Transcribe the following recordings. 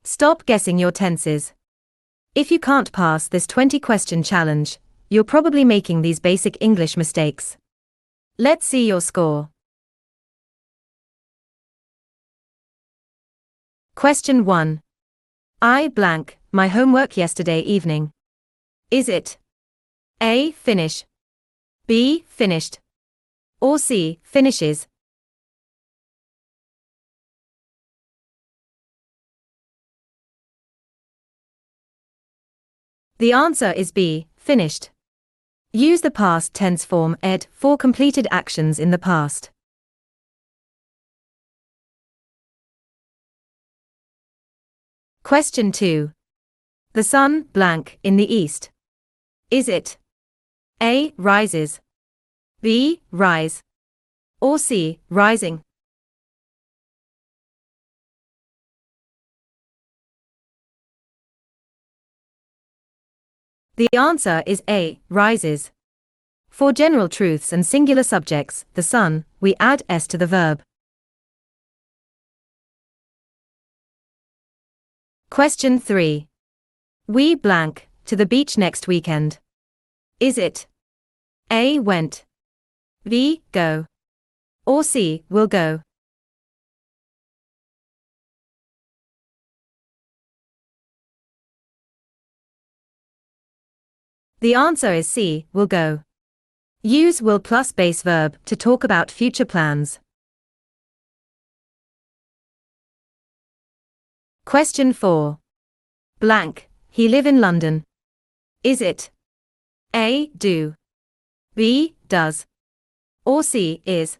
Stop guessing your tenses. If you can't pass this 20-question challenge, you're probably making these basic English mistakes. Let's see your score. Question 1. I blank my homework yesterday evening. Is it A. Finish, B. Finished, or C. Finishes? The answer is B. Finished. Use the past tense form ed for completed actions in the past. Question 2. The sun blank in the east. Is it A. Rises, B. Rise, or C. Rising? The answer is A. Rises. For general truths and singular subjects, the sun, we add s to the verb. Question 3. We blank to the beach next weekend. Is it A. Went, B. Go, or C. Will go? The answer is C. Will go. Use will plus base verb to talk about future plans. Question 4. Blank, he live in London. Is it A. Do, B. Does, or C. Is?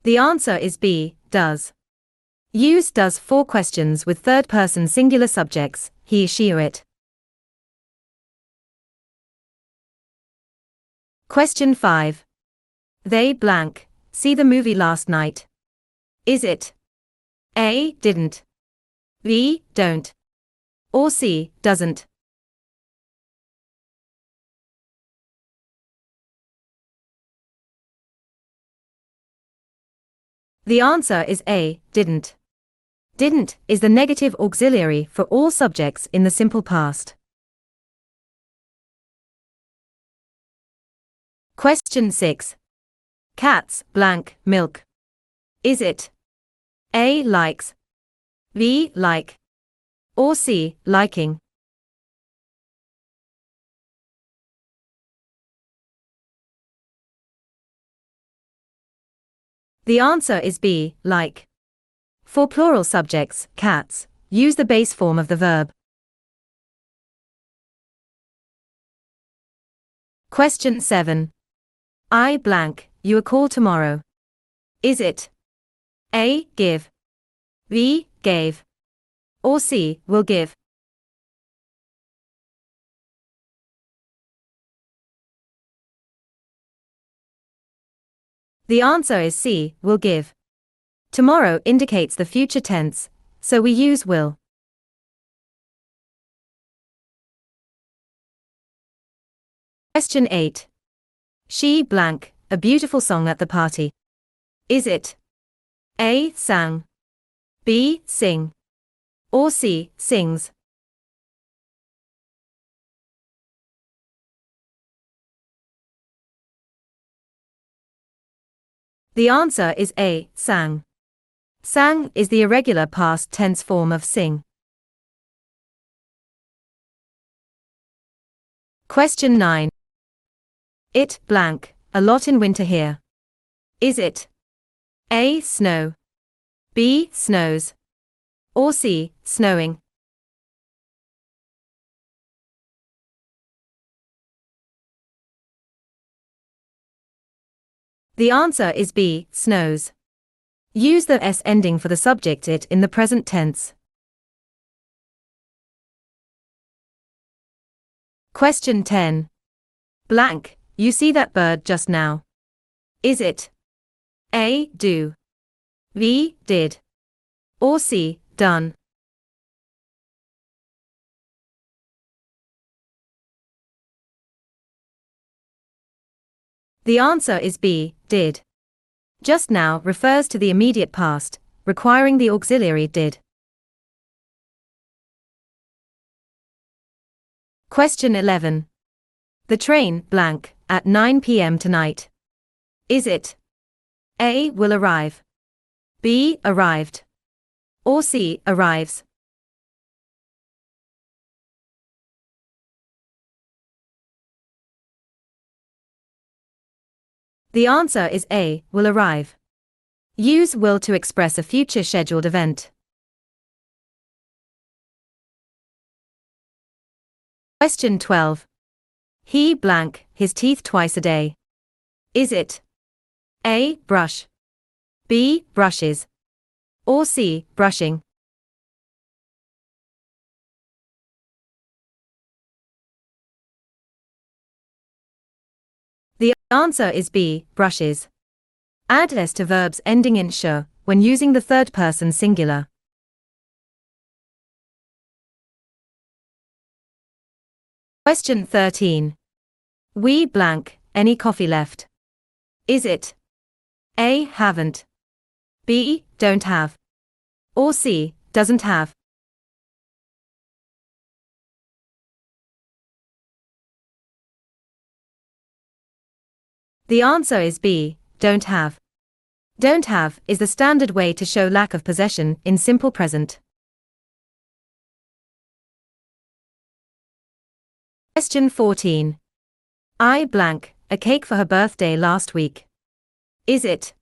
The answer is B. Does. Use does for questions with third-person singular subjects, he, she, or it. Question 5. They blank see the movie last night. Is it A. Didn't, B. Don't, or C. Doesn't? The answer is A. Didn't. Didn't is the negative auxiliary for all subjects in the simple past. Question 6. Cats blank milk. Is it A. Likes, B. Like, or C. Liking? The answer is B. Like. For plural subjects, cats, use the base form of the verb. Question 7. I blank you a call tomorrow. Is it A. Give, B. Gave, or C. Will give? The answer is C. Will give. Tomorrow indicates the future tense, so we use will. Question 8. She blank a beautiful song at the party. Is it A. Sang, B. Sing, or C. Sings? The answer is A. Sang. Sang is the irregular past tense form of sing. Question 9. It blank a lot in winter here. Is it A. Snow, B. Snows, or C. Snowing? The answer is B. Snows. Use the s ending for the subject it in the present tense. Question 10. Blank, you see that bird just now. Is it A. Do, B. Did, or C. Done? The answer is B, did. Just now refers to the immediate past, requiring the auxiliary did. Question 11. The train, blank, at 9 p.m. tonight. Is it A, will arrive, B, arrived, or C, arrives? The answer is A, will arrive. Use will to express a future scheduled event. Question 12. He blank his teeth twice a day. Is it A, brush, B, brushes, or C, brushing? The answer is B, brushes. Add s to verbs ending in sh when using the third person singular. Question 13. We blank any coffee left. Is it A, haven't, B, don't have, or C, doesn't have? The answer is B, don't have. Don't have is the standard way to show lack of possession in simple present. Question 14. I blank a cake for her birthday last week. Is it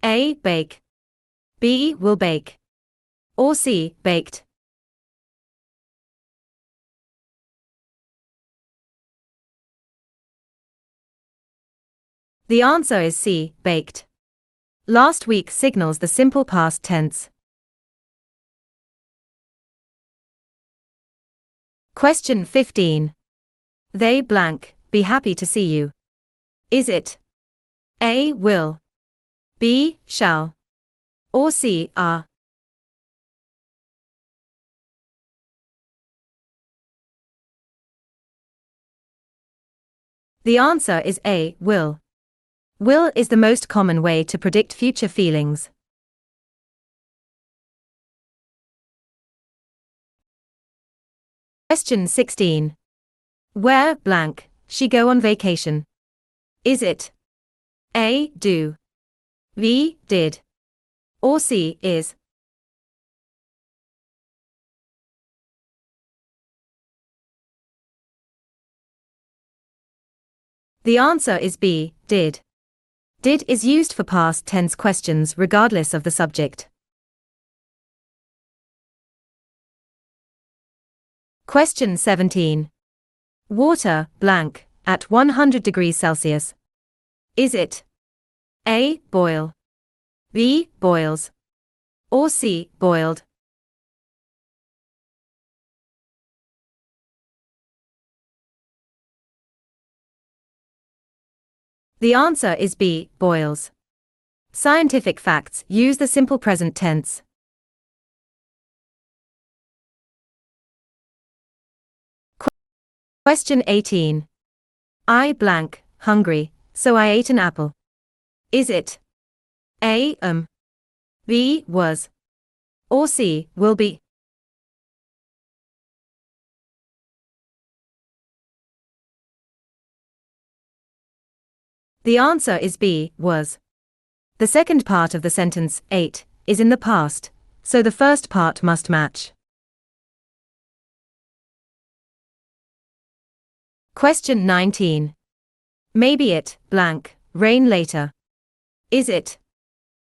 A, bake, B, will bake, or C, baked? The answer is C, baked. Last week signals the simple past tense. Question 15. They blank be happy to see you. Is it A, will, B, shall, or C, are? The answer is A, will. Will is the most common way to predict future feelings. Question 16. Where blank she go on vacation? Is it A, do, B, did, or C, is? The answer is B, did. Did is used for past tense questions regardless of the subject. Question 17. Water, blank, at 100 degrees Celsius. Is it A, boil, B, boils, or C, boiled? The answer is B, boils. Scientific facts use the simple present tense. Question 18. I blank, hungry, so I ate an apple. Is it A, B, was, or C, will be? The answer is B, was. The second part of the sentence, ate, is in the past, so the first part must match. Question 19. Maybe it, blank, rain later. Is it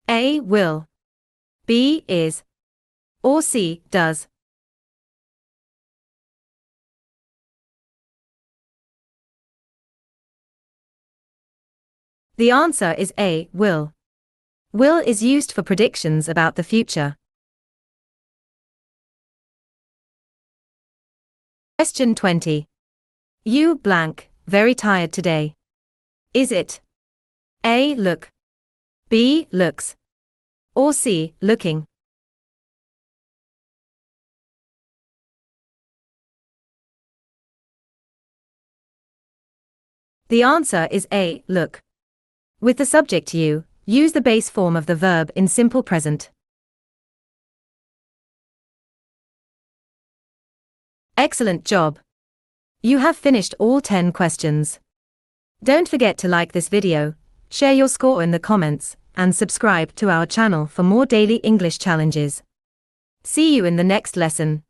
A, will, B, is, or C, does? The answer is A, will. Will is used for predictions about the future. Question 20. You blank, very tired today. Is it A, look, B, looks, or C, looking? The answer is A, look. With the subject you, use the base form of the verb in simple present. Excellent job! You have finished all 10 questions. Don't forget to like this video, share your score in the comments, and subscribe to our channel for more daily English challenges. See you in the next lesson.